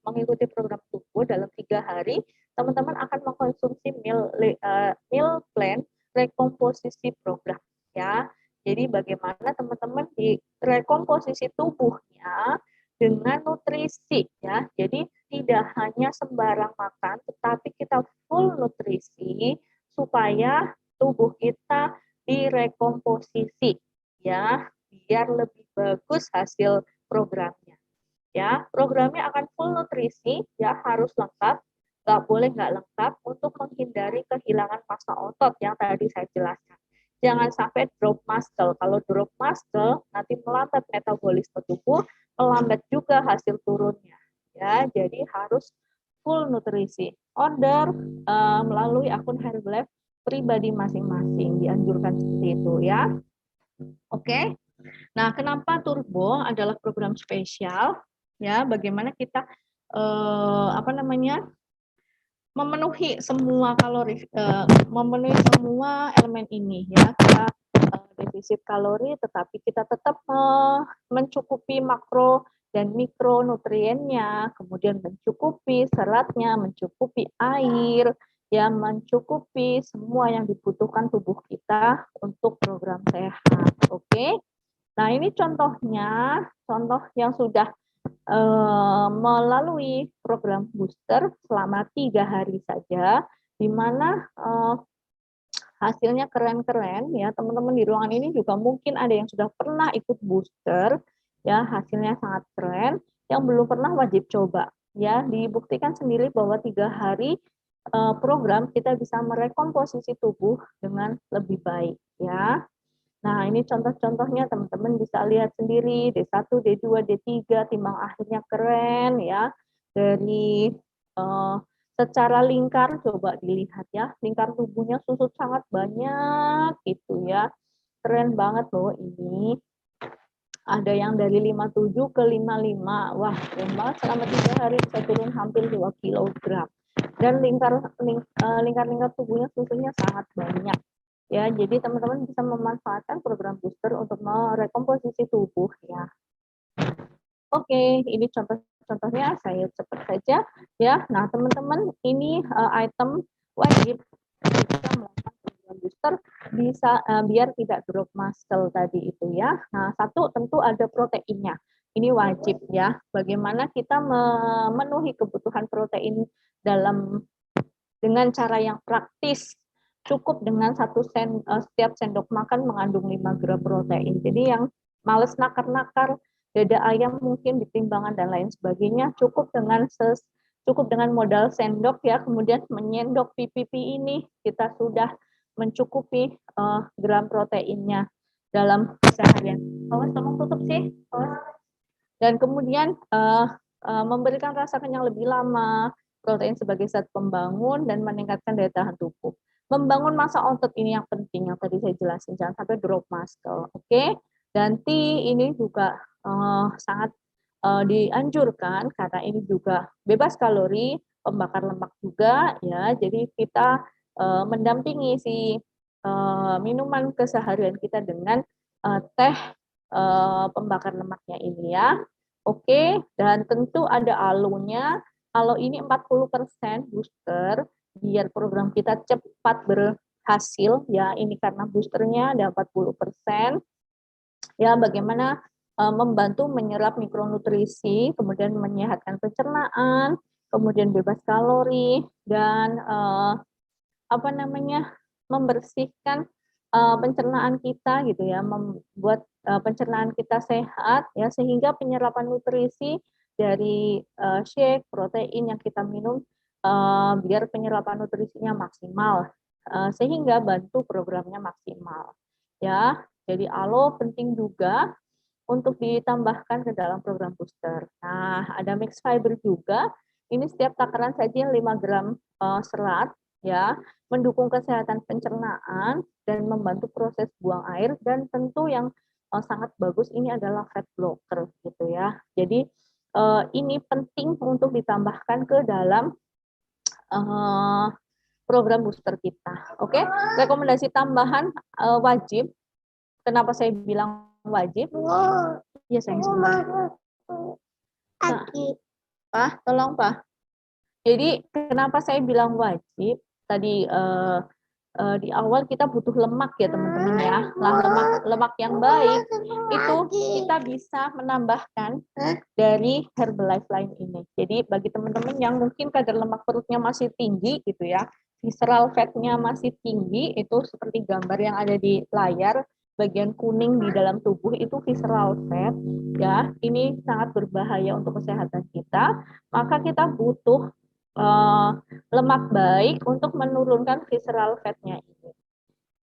Mengikuti program turbo dalam 3 hari, teman-teman akan mengkonsumsi meal plan rekomposisi program ya. Jadi bagaimana teman-teman di rekomposisi tubuhnya dengan nutrisi ya. Jadi tidak hanya sembarang makan, tetapi kita full nutrisi supaya tubuh kita direkomposisi ya, biar lebih bagus hasil programnya. Ya, programnya akan full nutrisi ya, harus lengkap, nggak boleh nggak lengkap untuk menghindari kehilangan massa otot yang tadi saya jelaskan. Jangan sampai drop muscle. Kalau drop muscle nanti melambat metabolisme tubuh, melambat juga hasil turunnya. Ya, jadi harus full nutrisi. Order melalui akun Herbalife pribadi masing-masing, dianjurkan seperti itu ya. Oke. Nah, kenapa Turbo adalah program spesial? Ya, bagaimana kita memenuhi semua kalori, memenuhi semua elemen ini ya. Kita defisit kalori, tetapi kita tetap mencukupi makro dan mikronutriennya, kemudian mencukupi seratnya, mencukupi air, ya, mencukupi semua yang dibutuhkan tubuh kita untuk program sehat. Oke. Nah, ini contohnya, contoh yang sudah melalui program booster selama 3 hari saja, di mana hasilnya keren-keren ya. Teman-teman di ruangan ini juga mungkin ada yang sudah pernah ikut booster ya, hasilnya sangat keren. Yang belum pernah wajib coba ya, dibuktikan sendiri bahwa 3 hari program kita bisa merekomposisi tubuh dengan lebih baik ya. Nah, ini contoh-contohnya teman-teman bisa lihat sendiri, D1, D2, D3, timbang akhirnya keren ya. Dari secara lingkar, coba dilihat ya, lingkar tubuhnya susut sangat banyak gitu ya. Keren banget loh ini. Ada yang dari 57 ke 55, wah keren banget, selama 3 hari bisa turun hampir 2 kilogram. Dan lingkar tubuhnya susunya sangat banyak. Ya, jadi teman-teman bisa memanfaatkan program booster untuk merekomposisi tubuh ya. Oke, ini contoh-contohnya, saya cepat saja ya. Nah, teman-teman, ini item wajib ketika melakukan program booster bisa biar tidak drop muscle tadi itu ya. Nah, satu tentu ada proteinnya. Ini wajib ya. Bagaimana kita memenuhi kebutuhan protein dengan cara yang praktis. Cukup dengan setiap sendok makan mengandung 5 gram protein. Jadi yang males nakar-nakar dada ayam mungkin di timbangan dan lain sebagainya, cukup dengan modal sendok ya, kemudian menyendok pipi ini kita sudah mencukupi gram proteinnya dalam keseharian. Awas, tolong tutup sih. Dan kemudian memberikan rasa kenyang lebih lama, protein sebagai zat pembangun dan meningkatkan daya tahan tubuh. Membangun massa otot ini yang penting, yang tadi saya jelasin, jangan sampai drop muscle. Oke. Dan tea ini juga sangat dianjurkan karena ini juga bebas kalori, pembakar lemak juga ya. Jadi kita mendampingi si minuman keseharian kita dengan teh pembakar lemaknya ini ya. Oke, dan tentu ada alonya. Alo ini 40% booster biar program kita cepat berhasil ya. Ini karena boosternya ada 40%. Ya, bagaimana membantu menyerap mikronutrisi, kemudian menyehatkan pencernaan, kemudian bebas kalori dan membersihkan pencernaan kita gitu ya, membuat pencernaan kita sehat ya, sehingga penyerapan nutrisi dari shake, protein yang kita minum biar penyerapan nutrisinya maksimal, sehingga bantu programnya maksimal ya. Jadi alo penting juga untuk ditambahkan ke dalam program booster. Nah, ada mix fiber juga. Ini setiap takaran saja 5 gram serat ya, mendukung kesehatan pencernaan dan membantu proses buang air, dan tentu yang sangat bagus ini adalah fat blocker gitu ya. Jadi ini penting untuk ditambahkan ke dalam program booster kita. Oke, rekomendasi tambahan wajib. Kenapa saya bilang wajib? Iya sayang sebentar. Nah, Pak, tolong Pak. Jadi kenapa saya bilang wajib? Tadi di awal kita butuh lemak ya teman-teman ya. Nah, lemak yang baik itu kita bisa menambahkan dari Herbalife Line ini. Jadi bagi teman-teman yang mungkin kadar lemak perutnya masih tinggi gitu ya, visceral fat-nya masih tinggi, itu seperti gambar yang ada di layar, bagian kuning di dalam tubuh itu visceral fat ya. Ini sangat berbahaya untuk kesehatan kita. Maka kita butuh lemak baik untuk menurunkan visceral fat-nya ini.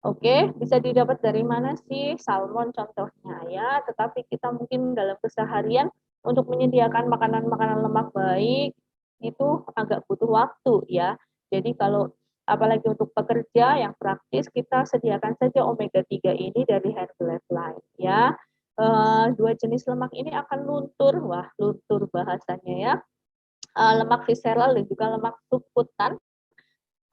Oke, bisa didapat dari mana sih? Salmon contohnya ya, tetapi kita mungkin dalam keseharian untuk menyediakan makanan-makanan lemak baik itu agak butuh waktu ya. Jadi kalau apalagi untuk pekerja yang praktis, kita sediakan saja omega 3 ini dari Herbalife Line ya. Dua jenis lemak ini akan luntur, wah luntur bahasanya ya. Lemak visceral dan juga lemak subkutan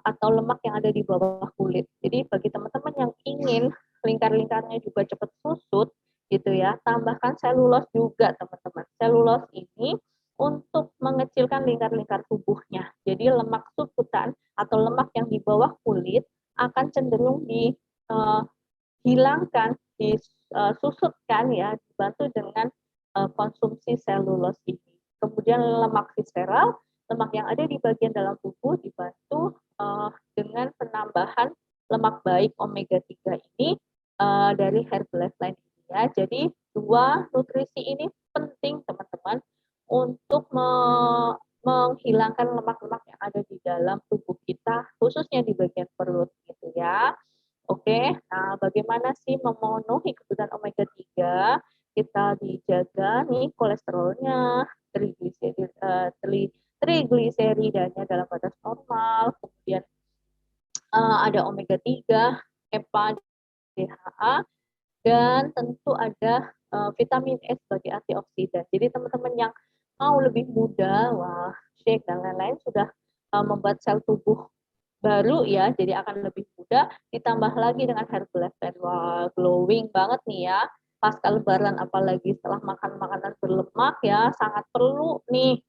atau lemak yang ada di bawah kulit. Jadi bagi teman-teman yang ingin lingkar-lingkarnya juga cepat susut gitu ya, tambahkan selulos juga teman-teman. Selulos ini untuk mengecilkan lingkar-lingkar tubuhnya. Jadi lemak subkutan atau lemak yang di bawah kulit akan cenderung dihilangkan, disusutkan ya, dibantu dengan konsumsi selulos ini. Kemudian lemak visceral, lemak yang ada di bagian dalam tubuh dibantu dengan penambahan lemak baik omega 3 ini dari Herbalife Line ini ya. Jadi dua nutrisi ini penting teman-teman untuk menghilangkan lemak-lemak yang ada di dalam tubuh kita, khususnya di bagian perut gitu ya. Oke, nah bagaimana sih memenuhi kebutuhan omega 3? Kita dijaga nih kolesterolnya, trigliseridanya dalam batas normal, kemudian ada omega 3, EPA, DHA, dan tentu ada vitamin E sebagai antioksidan. Jadi teman-teman yang mau lebih muda, wah shake dan lain-lain sudah membuat sel tubuh baru ya, jadi akan lebih mudah, ditambah lagi dengan Herbalife Line. Wah, glowing banget nih ya. Pasca lebaran apalagi setelah makan makanan berlemak ya, sangat perlu nih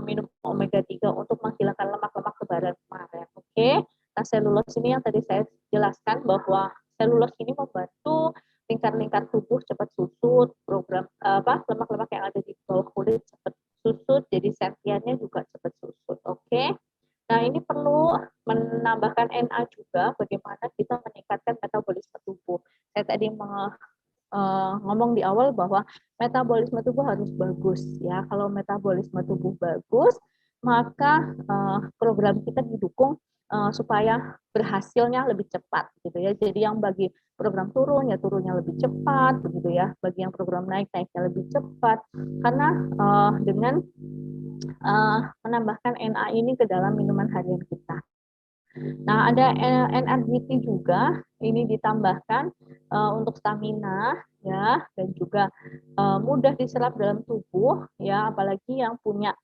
minum omega 3 untuk menghilangkan lemak-lemak lebaran kemarin. Oke. Nah, selulos ini yang tadi saya jelaskan bahwa selulos ini membantu lingkar-lingkar tubuh cepat susut, program lemak-lemak yang ada di bawah kulit cepat susut, jadi sentiannya juga cepat susut. Oke. Nah, ini perlu menambahkan NA juga, bagaimana kita meningkatkan metabolisme tubuh. Saya tadi ngomong di awal bahwa metabolisme tubuh harus bagus ya. Kalau metabolisme tubuh bagus, maka program kita didukung supaya berhasilnya lebih cepat gitu ya. Jadi yang bagi program turun ya turunnya lebih cepat begitu ya. Bagi yang program naik naiknya lebih cepat. Karena dengan menambahkan NA ini ke dalam minuman harian kita. Nah, ada NRGT juga, ini ditambahkan untuk stamina ya, dan juga mudah diserap dalam tubuh ya, apalagi yang punya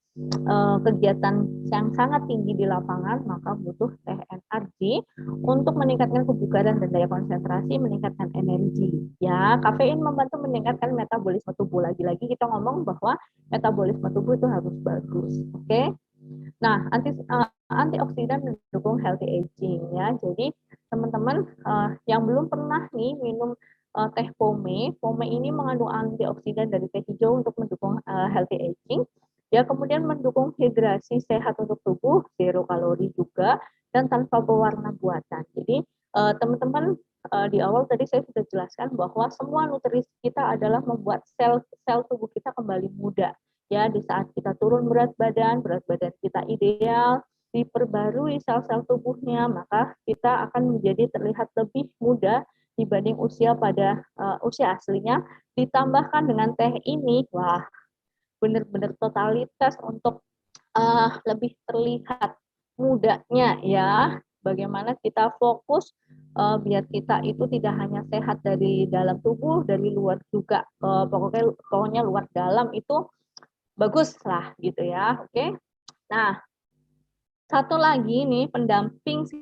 kegiatan yang sangat tinggi di lapangan, maka butuh teh NRG untuk meningkatkan kebugaran dan daya konsentrasi, meningkatkan energi ya. Kafein membantu meningkatkan metabolisme tubuh. Lagi-lagi kita ngomong bahwa metabolisme tubuh itu harus bagus. Oke. Nah, antioksidan mendukung healthy aging ya. Jadi teman-teman yang belum pernah nih minum teh pome ini mengandung antioksidan dari teh hijau untuk mendukung healthy aging. Ya, kemudian mendukung hidrasi sehat untuk tubuh, zero kalori juga, dan tanpa pewarna buatan. Jadi teman-teman di awal tadi saya sudah jelaskan bahwa semua nutrisi kita adalah membuat sel tubuh kita kembali muda. Ya, di saat kita turun berat badan kita ideal, diperbarui sel-sel tubuhnya, maka kita akan menjadi terlihat lebih muda dibanding usia pada usia aslinya. Ditambahkan dengan teh ini, wah, benar-benar totalitas untuk lebih terlihat mudanya ya. Bagaimana kita fokus biar kita itu tidak hanya sehat dari dalam tubuh, dari luar juga. Pokoknya luar dalam itu bagus lah gitu ya. Oke. Nah, satu lagi nih pendamping si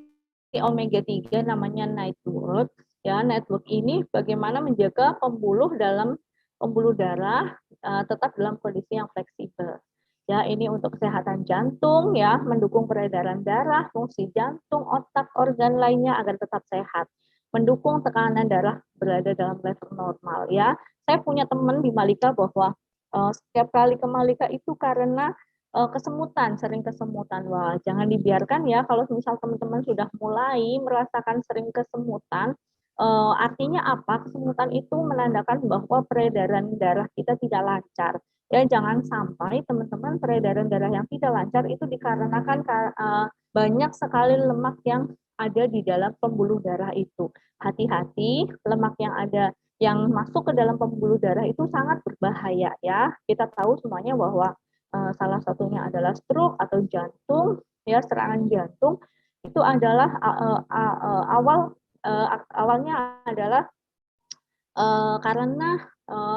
omega 3 namanya Nightwork. Ya, Nightwork ini bagaimana menjaga pembuluh darah tetap dalam kondisi yang fleksibel. Ya, ini untuk kesehatan jantung ya, mendukung peredaran darah, fungsi jantung, otak, organ lainnya agar tetap sehat. Mendukung tekanan darah berada dalam level normal ya. Saya punya teman di Malika bahwa setiap kali ke Malika itu karena kesemutan, sering kesemutan. Wah, jangan dibiarkan ya kalau misal teman-teman sudah mulai merasakan sering kesemutan, artinya apa? Kesemutan itu menandakan bahwa peredaran darah kita tidak lancar. Ya, jangan sampai teman-teman peredaran darah yang tidak lancar itu dikarenakan banyak sekali lemak yang ada di dalam pembuluh darah itu. Hati-hati, lemak yang masuk ke dalam pembuluh darah itu sangat berbahaya ya. Kita tahu semuanya bahwa salah satunya adalah stroke atau jantung, ya serangan jantung itu adalah awalnya adalah karena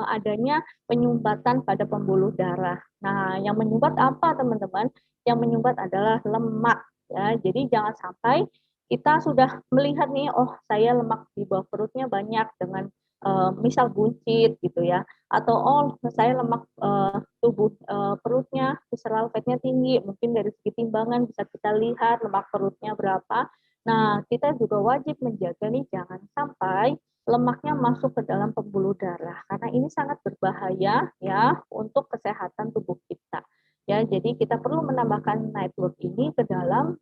adanya penyumbatan pada pembuluh darah. Nah, yang menyumbat apa teman-teman? Yang menyumbat adalah lemak. Ya, jadi jangan sampai kita sudah melihat nih, oh saya lemak di bawah perutnya banyak dengan misal buncit gitu ya, atau oh saya lemak tubuh perutnya visceral fatnya tinggi, mungkin dari segi timbangan bisa kita lihat lemak perutnya berapa. Nah, kita juga wajib menjaga nih jangan sampai lemaknya masuk ke dalam pembuluh darah karena ini sangat berbahaya ya untuk kesehatan tubuh kita. Ya, jadi kita perlu menambahkan Nightwork ini ke dalam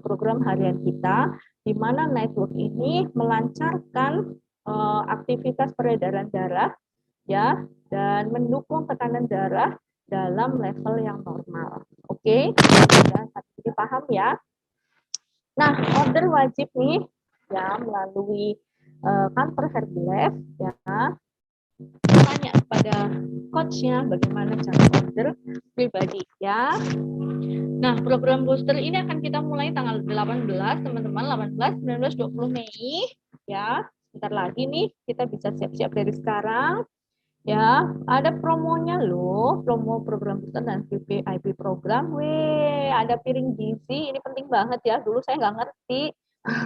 program harian kita, di mana Nightwork ini melancarkan aktivitas peredaran darah ya dan mendukung tekanan darah dalam level yang normal. Oke, sudah paham ya. Nah, order wajib nih ya melalui kantor Hercules ya, tanya kepada coachnya bagaimana cara order pribadi ya. Nah, program booster ini akan kita mulai tanggal 18 teman-teman, 18, 19, 20 Mei ya. Sebentar lagi nih kita bisa siap-siap dari sekarang ya. Ada promonya loh, promo program booster dan VIP program. Weh, ada piring gizi, ini penting banget ya. Dulu saya nggak ngerti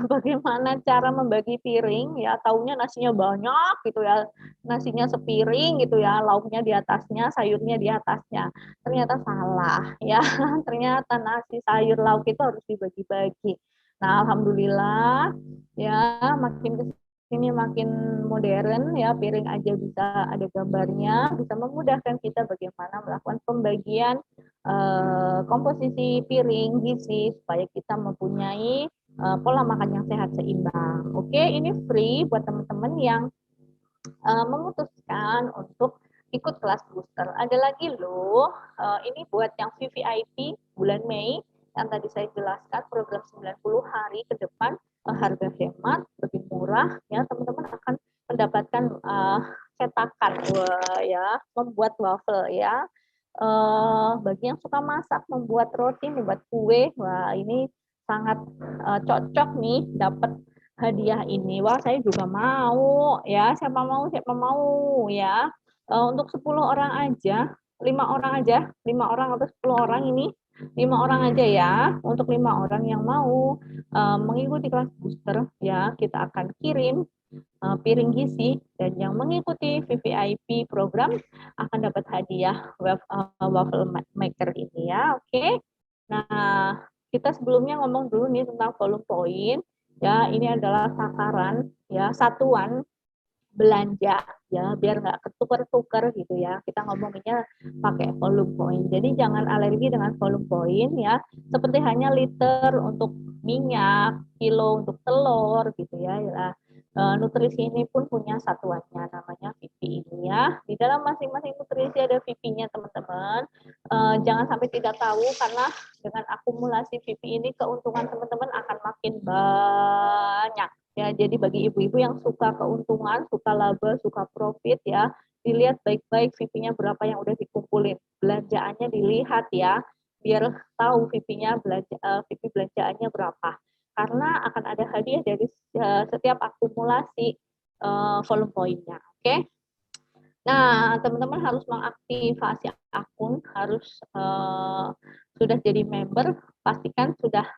bagaimana cara membagi piring ya, taunya nasinya banyak gitu ya, nasinya sepiring gitu ya, lauknya di atasnya, sayurnya di atasnya. Ternyata salah ya. Ternyata nasi, sayur, lauk itu harus dibagi-bagi. Nah, alhamdulillah ya makin ini makin modern ya, piring aja bisa ada gambarnya, bisa memudahkan kita bagaimana melakukan pembagian komposisi piring gizi supaya kita mempunyai pola makan yang sehat seimbang. Oke, ini free buat teman-teman yang memutuskan untuk ikut kelas booster. Ada lagi loh, ini buat yang VVIP bulan Mei yang tadi saya jelaskan program 90 hari ke depan harga hemat, lebih murah ya, teman-teman akan mendapatkan cetakan ya, membuat waffle ya. Bagi yang suka masak, membuat roti, membuat kue, wah ini sangat cocok nih dapat hadiah ini. Wah, saya juga mau ya. Siapa mau ya. Untuk 10 orang aja, 5 orang atau 10 orang ini, 5 orang aja ya. Untuk 5 orang yang mau mengikuti kelas booster ya, kita akan kirim piring gizi, dan yang mengikuti VVIP program akan dapat hadiah waffle maker ini ya. Oke. Nah, kita sebelumnya ngomong dulu nih tentang volume point ya. Ini adalah takaran ya, satuan belanja ya, biar nggak ketukar-tukar gitu ya. Kita ngomonginnya pakai volume point. Jadi jangan alergi dengan volume point ya. Seperti hanya liter untuk minyak, kilo untuk telur gitu ya. nutrisi ini pun punya satuannya namanya VP ini ya. Di dalam masing-masing nutrisi ada VP-nya teman-teman. Jangan sampai tidak tahu karena dengan akumulasi VP ini keuntungan teman-teman akan makin banyak. Ya, jadi bagi ibu-ibu yang suka keuntungan, suka laba, suka profit ya, dilihat baik-baik VP-nya berapa yang udah dikumpulin. Belanjaannya dilihat ya, biar tahu VP-nya VP belanjaannya berapa. Karena akan ada hadiah dari setiap akumulasi volume poinnya. Oke. Nah, teman-teman harus mengaktifasi akun, harus sudah jadi member, pastikan sudah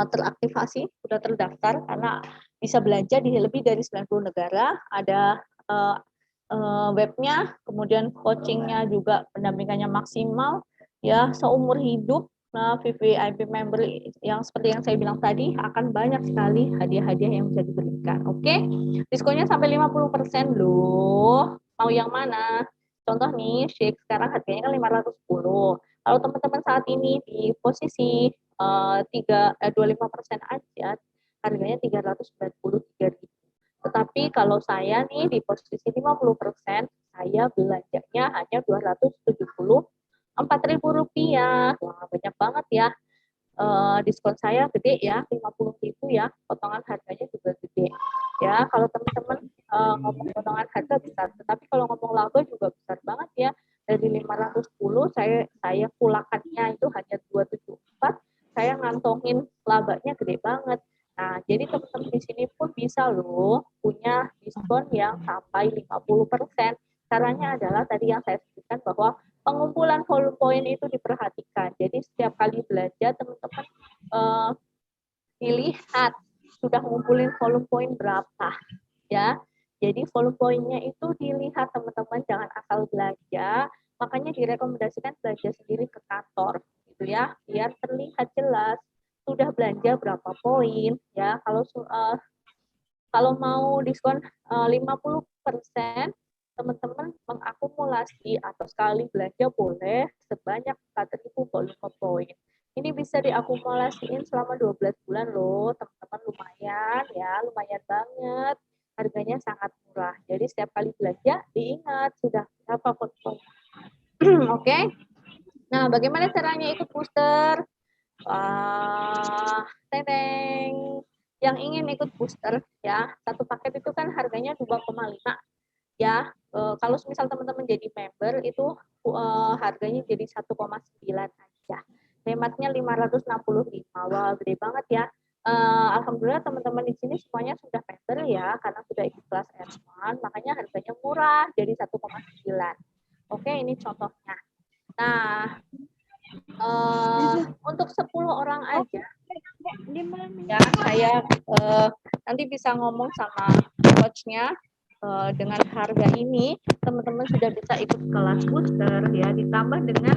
teraktivasi, sudah terdaftar karena bisa belanja di lebih dari 90 negara, ada webnya, kemudian coachingnya juga pendampingannya maksimal, ya seumur hidup. Nah, VVIP member yang seperti yang saya bilang tadi akan banyak sekali hadiah-hadiah yang bisa diberikan. Oke, diskonnya sampai 50% loh. Mau yang mana? Contoh nih, shake sekarang harganya kan 510. Kalau teman-teman saat ini di posisi 25% aja, harganya 393.000. Tetapi kalau saya nih di posisi 50%, saya belanjanya hanya Rp274.000. Wah, banyak banget ya. Diskon saya gede ya, 50.000 ya. Potongan harganya juga gede. Ya, kalau teman-teman ngomong potongan harga besar, tetapi kalau ngomong laba juga besar banget ya. Dari 510 saya kulakannya itu hanya 274, saya ngantongin labanya gede banget. Nah, jadi teman-teman di sini pun bisa loh punya diskon yang sampai 50%. Caranya adalah tadi yang saya sebutkan bahwa pengumpulan volume point itu diperhatikan. Jadi setiap kali belanja teman-teman dilihat sudah ngumpulin volume point berapa ya. Jadi volume poinnya itu dilihat teman-teman, jangan asal belanja. Makanya direkomendasikan belanja sendiri ke kantor gitu ya, biar terlihat jelas sudah belanja berapa poin ya. Kalau mau diskon 50%, teman-teman mengakumulasi atau sekali belanja boleh sebanyak 4.000 volume poin. Ini bisa diakumulasiin selama 12 bulan loh, teman-teman, lumayan ya, lumayan banget. Harganya sangat murah. Jadi setiap kali belanja diingat sudah berapa poin. Oke. Nah, bagaimana caranya ikut booster? Teng. Yang ingin ikut booster ya, satu paket itu kan harganya 2,5 ya. Kalau misal teman-teman jadi member itu harganya jadi 1,9 aja. Hematnya 565. Wah, gede banget ya. Alhamdulillah teman-teman di sini semuanya sudah member ya, karena sudah ikut kelas S1, makanya harganya murah jadi 1,9. Oke, ini contohnya. Nah, untuk 10 orang aja ya, saya nanti bisa ngomong sama coachnya, dengan harga ini teman-teman sudah bisa ikut kelas booster ya, ditambah dengan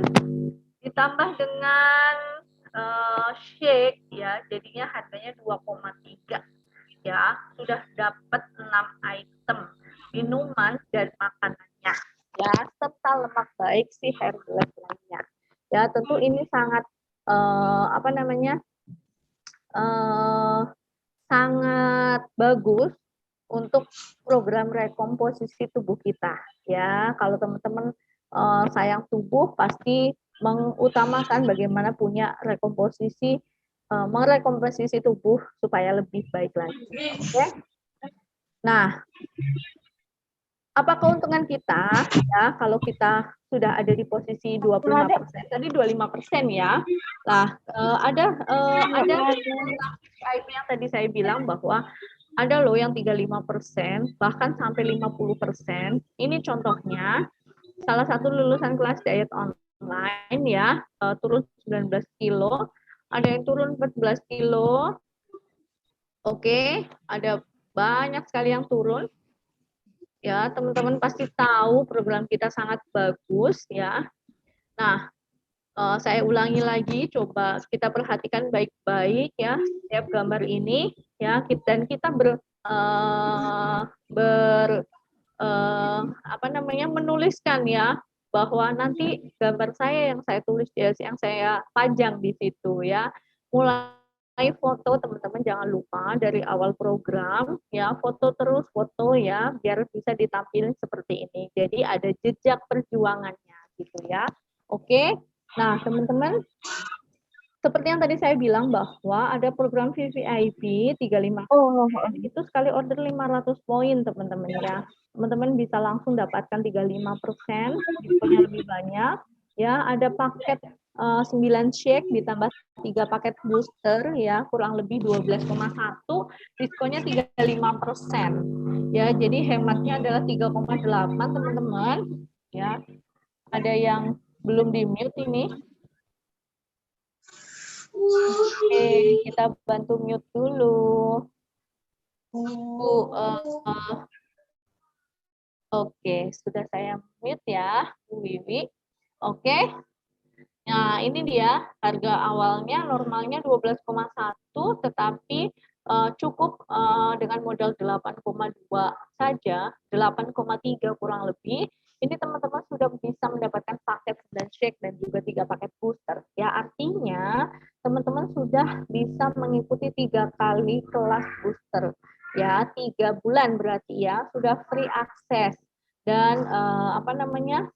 shake ya, jadinya harganya 2,3 ya, sudah dapat 6 item minuman dan makanannya ya, serta lemak baik si Herbalife lainnya ya. Tentu ini sangat sangat bagus untuk program rekomposisi tubuh kita ya. Kalau teman-teman sayang tubuh, pasti mengutamakan bagaimana punya rekomposisi, merekomposisi tubuh supaya lebih baik lagi. Oke. Nah, apa keuntungan kita ya kalau kita sudah ada di posisi 25%, tadi 25% ya. Nah, ada yang tadi saya bilang bahwa ada loh yang 35%, bahkan sampai 50%. Ini contohnya salah satu lulusan kelas diet online ya, turun 19 kilo, ada yang turun 14 kilo. Oke, ada banyak sekali yang turun. Ya, teman-teman pasti tahu program kita sangat bagus ya. Nah, saya ulangi lagi, coba kita perhatikan baik-baik ya setiap gambar ini ya, dan kita menuliskan ya, bahwa nanti gambar saya yang saya tulis, yang saya pajang di situ ya, mulai foto, teman-teman jangan lupa dari awal program ya, foto terus foto ya, biar bisa ditampilkan seperti ini. Jadi ada jejak perjuangannya gitu ya. Oke. Nah, teman-teman, seperti yang tadi saya bilang bahwa ada program VVIP 35 itu sekali order 500 poin, teman-teman ya. Teman-teman bisa langsung dapatkan 35%, diskonnya lebih banyak. Ya, ada paket 9 shake ditambah 3 paket booster ya, kurang lebih 12,1, diskonnya 35%. Ya, jadi hematnya adalah 3,8, teman-teman. Ya. Ada yang belum di-mute ini. Oke, kita bantu mute dulu. Bu, oke, sudah saya mute ya, Bu Wiwi. Oke. Nah, ini dia harga awalnya normalnya 12,1, tetapi cukup dengan modal 8,2 saja, 8,3 kurang lebih. Ini teman-teman sudah bisa mendapatkan paket dan shake dan juga 3 paket booster. Ya, artinya teman-teman sudah bisa mengikuti 3 kali kelas booster. Ya, 3 bulan berarti ya, sudah free akses dan apa namanya?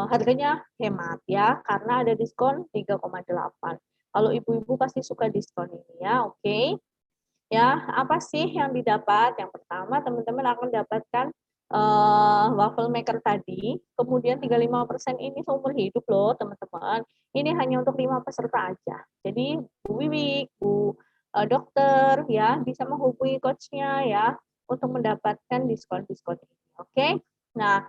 Harganya hemat ya, karena ada diskon 3,8. Kalau ibu-ibu pasti suka diskon ini ya, oke. Ya, apa sih yang didapat? Yang pertama, teman-teman akan dapatkan waffle maker tadi, kemudian 35% ini seumur hidup loh, teman-teman. Ini hanya untuk 5 peserta aja. Jadi, Bu Wiwi, Bu dokter ya, bisa menghubungi coachnya ya untuk mendapatkan diskon-diskon ini. Oke. Nah,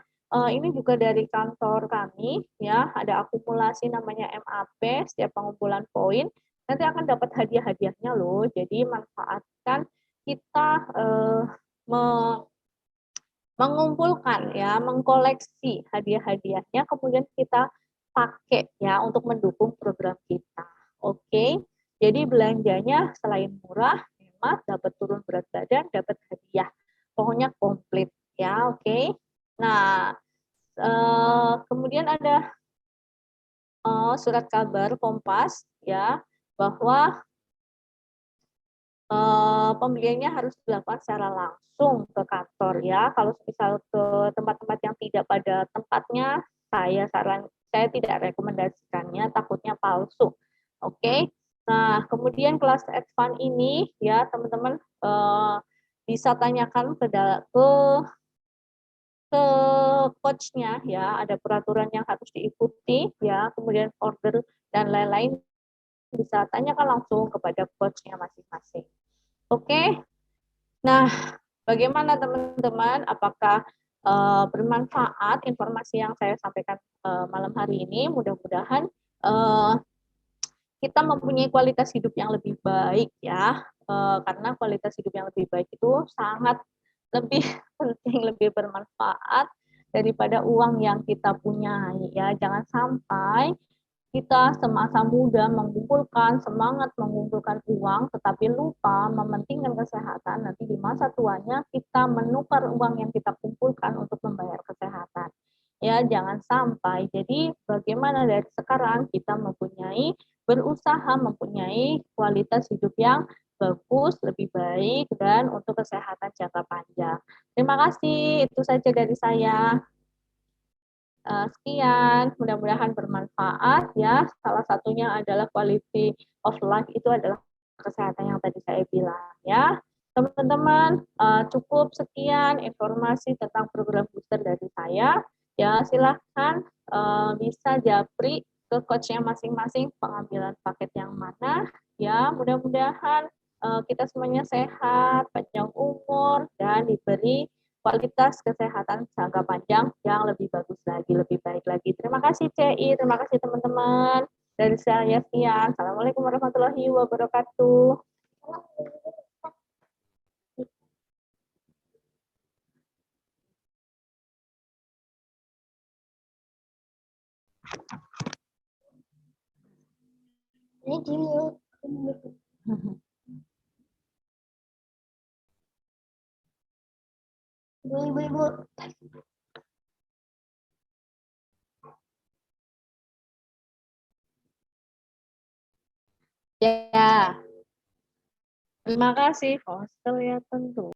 ini juga dari kantor kami ya, ada akumulasi namanya MAP setiap pengumpulan poin. Nanti akan dapat hadiah-hadiahnya loh. Jadi manfaatkan kita mengumpulkan ya, mengkoleksi hadiah-hadiahnya, kemudian kita pakai ya untuk mendukung program kita. Oke. Jadi belanjanya selain murah, hemat, dapat turun berat badan, dapat hadiah. Pokoknya komplit ya, oke. Nah, kemudian ada surat kabar Kompas ya bahwa pembeliannya harus dilakukan secara langsung ke kantor ya. Kalau misal ke tempat-tempat yang tidak pada tempatnya, saya tidak rekomendasikannya, takutnya palsu. Oke. Nah, kemudian kelas advance ini ya teman-teman bisa tanyakan ke coachnya ya, ada peraturan yang harus diikuti ya, kemudian order dan lain-lain bisa tanyakan langsung kepada coachnya masing-masing. Oke. Nah, bagaimana teman-teman? Apakah bermanfaat informasi yang saya sampaikan malam hari ini? Mudah-mudahan kita mempunyai kualitas hidup yang lebih baik ya. Karena kualitas hidup yang lebih baik itu sangat lebih penting, lebih bermanfaat daripada uang yang kita punyai ya. Jangan sampai kita semasa muda mengumpulkan semangat mengumpulkan uang, tetapi lupa mementingkan kesehatan. Nanti di masa tuanya kita menukar uang yang kita kumpulkan untuk membayar kesehatan. Ya, jangan sampai. Jadi bagaimana dari sekarang kita berusaha mempunyai kualitas hidup yang bagus, lebih baik, dan untuk kesehatan jangka panjang. Terima kasih, itu saja dari saya. Sekian, mudah-mudahan bermanfaat ya. Salah satunya adalah quality of life, itu adalah kesehatan yang tadi saya bilang ya. Teman-teman, cukup sekian informasi tentang program booster dari saya. Ya, silahkan bisa japri ke coachnya masing-masing pengambilan paket yang mana. Ya, mudah-mudahan kita semuanya sehat, panjang umur, dan diberi kualitas kesehatan jangka panjang yang lebih bagus lagi, lebih baik lagi. Terima kasih CI, terima kasih teman-teman. Dari saya sekian. Assalamualaikum warahmatullahi wabarakatuh. Ini di mute. Ibu. Ya, terima kasih. Hostel ya tentu.